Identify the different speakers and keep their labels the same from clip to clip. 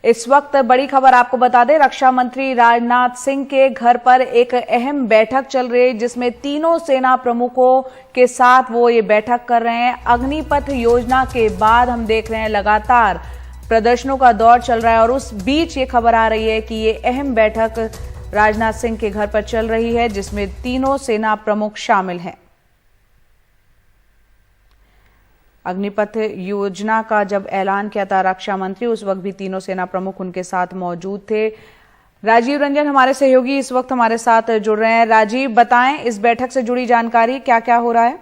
Speaker 1: इस वक्त बड़ी खबर आपको बता दें, रक्षा मंत्री राजनाथ सिंह के घर पर एक अहम बैठक चल रही है जिसमें तीनों सेना प्रमुखों के साथ वो ये बैठक कर रहे हैं। अग्निपथ योजना के बाद हम देख रहे हैं लगातार प्रदर्शनों का दौर चल रहा है और उस बीच ये खबर आ रही है कि ये अहम बैठक राजनाथ सिंह के घर पर चल रही है जिसमें तीनों सेना प्रमुख शामिल हैं। अग्निपथ योजना का जब ऐलान किया था रक्षा मंत्री, उस वक्त भी तीनों सेना प्रमुख उनके साथ मौजूद थे। राजीव रंजन हमारे सहयोगी इस वक्त हमारे साथ जुड़ रहे हैं। राजीव, बताएं इस बैठक से जुड़ी जानकारी, क्या क्या हो रहा है?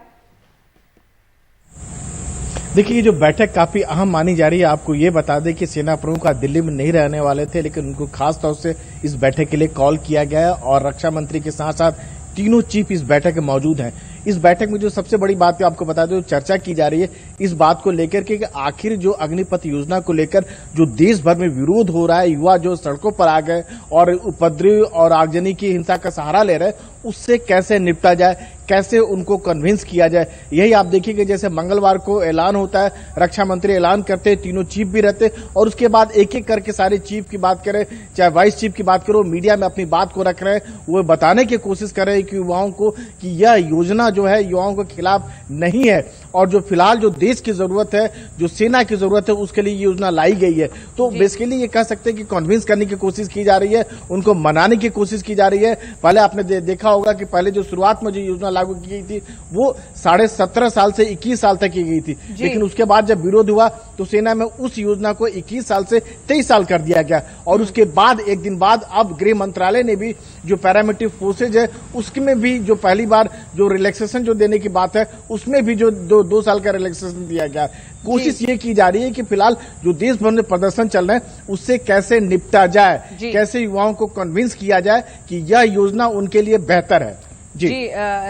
Speaker 2: देखिए, ये जो बैठक काफी अहम मानी जा रही है। आपको ये बता दें कि सेना प्रमुख आज दिल्ली में नहीं रहने वाले थे, लेकिन उनको खास तौर से इस बैठक के लिए कॉल किया गया है और रक्षा मंत्री के साथ साथ तीनों चीफ इस बैठक में मौजूद हैं। इस बैठक में जो सबसे बड़ी बात है आपको बता दें, चर्चा की जा रही है इस बात को लेकर के कि आखिर जो अग्निपथ योजना को लेकर जो देश भर में विरोध हो रहा है, युवा जो सड़कों पर आ गए और उपद्रव और आगजनी की हिंसा का सहारा ले रहे हैं, उससे कैसे निपटा जाए, कैसे उनको कन्विंस किया जाए। यही आप देखिए जैसे मंगलवार को ऐलान होता है, रक्षा मंत्री ऐलान करते हैं, तीनों चीफ भी रहते और उसके बाद एक एक करके सारे चीफ की बात करें, चाहे वाइस चीफ की बात करो, मीडिया में अपनी बात को रख रहे हैं, वो बताने की कोशिश कर रहे हैं कि युवाओं को कि यह योजना जो है युवाओं के खिलाफ नहीं है और जो फिलहाल जो देश की जरूरत है, जो सेना की जरूरत है, उसके लिए ये योजना लाई गई है। तो बेसिकली ये कह सकते हैं कि कन्विंस करने की कोशिश की जा रही है, उनको मनाने की कोशिश की जा रही है। पहले आपने देखा होगा कि पहले जो शुरुआत में जो योजना लागू की गई थी वो 17.5 साल से 21 साल तक की गई थी, लेकिन उसके बाद जब विरोध हुआ तो सेना में उस योजना को 21 साल से 23 साल कर दिया गया और उसके बाद एक दिन बाद अब गृह मंत्रालय ने भी जो पैरामिलिट्री फोर्सेज है उसमें भी जो पहली बार जो रिलैक्सेशन जो देने की बात है उसमें भी जो दो साल का रिलैक्सेशन दिया गया। कोशिश ये की जा रही है कि फिलहाल जो देश भर में प्रदर्शन चल रहे हैं उससे कैसे निपटा जाए, कैसे युवाओं को कन्विंस किया जाए कि यह योजना उनके लिए बेहतर है। जी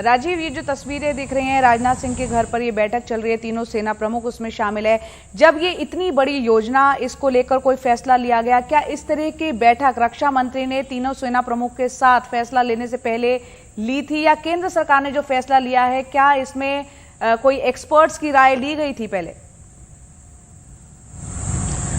Speaker 1: राजीव, ये जो तस्वीरें दिख रही हैं राजनाथ सिंह के घर पर ये बैठक चल रही है, तीनों सेना प्रमुख उसमें शामिल है। जब ये इतनी बड़ी योजना, इसको लेकर कोई फैसला लिया गया, क्या इस तरह की बैठक रक्षा मंत्री ने तीनों सेना प्रमुख के साथ फैसला लेने से पहले ली थी या केंद्र सरकार ने जो फैसला लिया है क्या इसमें कोई एक्सपर्ट्स की राय ली गई थी पहले?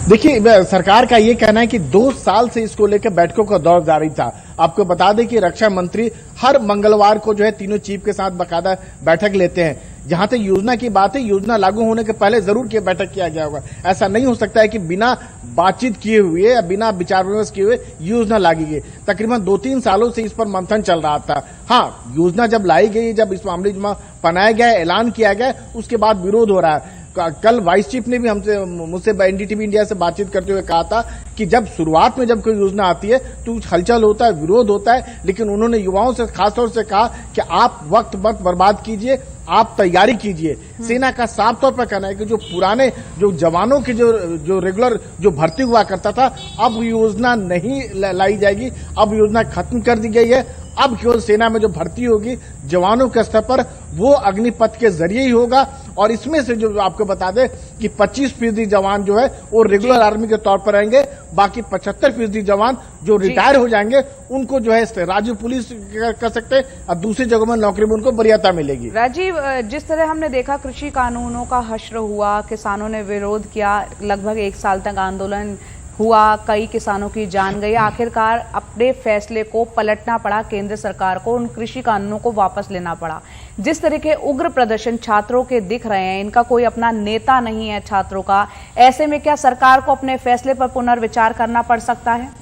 Speaker 2: देखिए, सरकार का ये कहना है कि 2 साल से इसको लेकर बैठकों का दौर जारी था। आपको बता दें कि रक्षा मंत्री हर मंगलवार को जो है तीनों चीफ के साथ बाकायदा बैठक लेते हैं। जहां तक योजना की बात है, योजना लागू होने के पहले जरूर की बैठक किया गया होगा। ऐसा नहीं हो सकता है कि बिना बातचीत किए हुए या बिना विचार विमर्श किए हुए योजना लाई गई। तकरीबन 2-3 सालों से इस पर मंथन चल रहा था। हाँ, योजना जब लाई गई, जब इस मामले में बनाया गया, ऐलान किया गया, उसके बाद विरोध हो रहा है। कल वाइस चीफ ने भी मुझसे एनडीटीवी इंडिया से बातचीत करते हुए कहा था कि जब शुरुआत में जब कोई योजना आती है तो हलचल होता है, विरोध होता है, लेकिन उन्होंने युवाओं से खासतौर से कहा कि आप वक्त मत बर्बाद कीजिए, आप तैयारी कीजिए। सेना का साफ तौर पर कहना है कि जो पुराने जो जवानों की जो रेगुलर जो भर्ती हुआ करता था, अब योजना नहीं लाई जाएगी, अब योजना खत्म कर दी गई है। अब केवल सेना में जो भर्ती होगी जवानों के स्तर पर वो अग्निपथ के जरिए ही होगा और इसमें से जो आपको बता दें कि 25% जवान जो है वो रेगुलर आर्मी के तौर पर रहेंगे, बाकी 75% जवान जो रिटायर हो जाएंगे उनको जो है राज्य पुलिस कर सकते हैं और दूसरी जगहों में नौकरी में उनको वरीयता मिलेगी।
Speaker 1: राजीव, जिस तरह हमने देखा कृषि कानूनों का हश्र हुआ, किसानों ने विरोध किया, लगभग 1 साल तक आंदोलन हुआ, कई किसानों की जान गई, आखिरकार अपने फैसले को पलटना पड़ा केंद्र सरकार को, उन कृषि कानूनों को वापस लेना पड़ा। जिस तरह के उग्र प्रदर्शन छात्रों के दिख रहे हैं, इनका कोई अपना नेता नहीं है छात्रों का, ऐसे में क्या सरकार को अपने फैसले पर पुनर्विचार करना पड़ सकता है?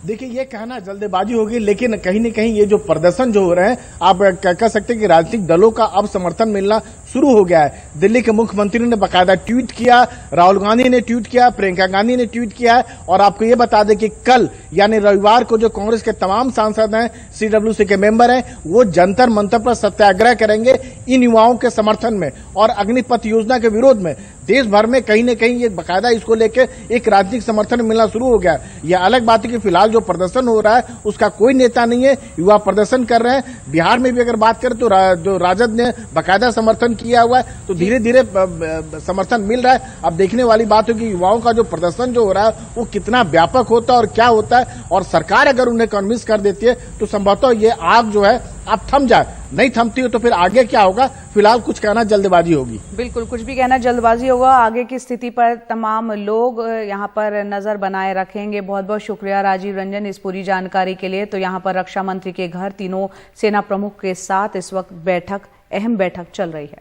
Speaker 2: देखिए, ये कहना जल्दबाजी होगी, लेकिन कहीं न कहीं ये जो प्रदर्शन जो हो रहे हैं, आप कह सकते हैं कि राजनीतिक दलों का अब समर्थन मिलना शुरू हो गया है। दिल्ली के मुख्यमंत्री ने बाकायदा ट्वीट किया, राहुल गांधी ने ट्वीट किया, प्रियंका गांधी ने ट्वीट किया है और आपको ये बता दें कि कल यानी रविवार को जो कांग्रेस के तमाम सांसद हैं, सीडब्ल्यूसी के मेंबर हैं, वो जंतर मंतर पर सत्याग्रह करेंगे इन युवाओं के समर्थन में और अग्निपथ योजना के विरोध में। देश भर में कहीं न कहीं ये बाकायदा इसको लेकर एक राजनीतिक समर्थन मिलना शुरू हो गया। यह अलग बात है कि फिलहाल जो प्रदर्शन हो रहा है उसका कोई नेता नहीं है, युवा प्रदर्शन कर रहे हैं। बिहार में भी अगर बात करें तो जो राजद ने बाकायदा समर्थन किया हुआ है, तो धीरे धीरे समर्थन मिल रहा है। अब देखने वाली बात है कि युवाओं का जो प्रदर्शन जो हो रहा है वो कितना व्यापक होता है और क्या होता है, और सरकार अगर उन्हें कन्विंस कर देती है तो संभवतः ये आग जो है आप थम जाए, नहीं थमती हो तो फिर आगे क्या होगा? फिलहाल कुछ कहना जल्दबाजी होगी।
Speaker 1: बिल्कुल, कुछ भी कहना जल्दबाजी होगा। आगे की स्थिति पर तमाम लोग यहाँ पर नजर बनाए रखेंगे। बहुत बहुत शुक्रिया राजीव रंजन इस पूरी जानकारी के लिए। तो यहाँ पर रक्षा मंत्री के घर तीनों सेना प्रमुख के साथ इस वक्त अहम बैठक चल रही है।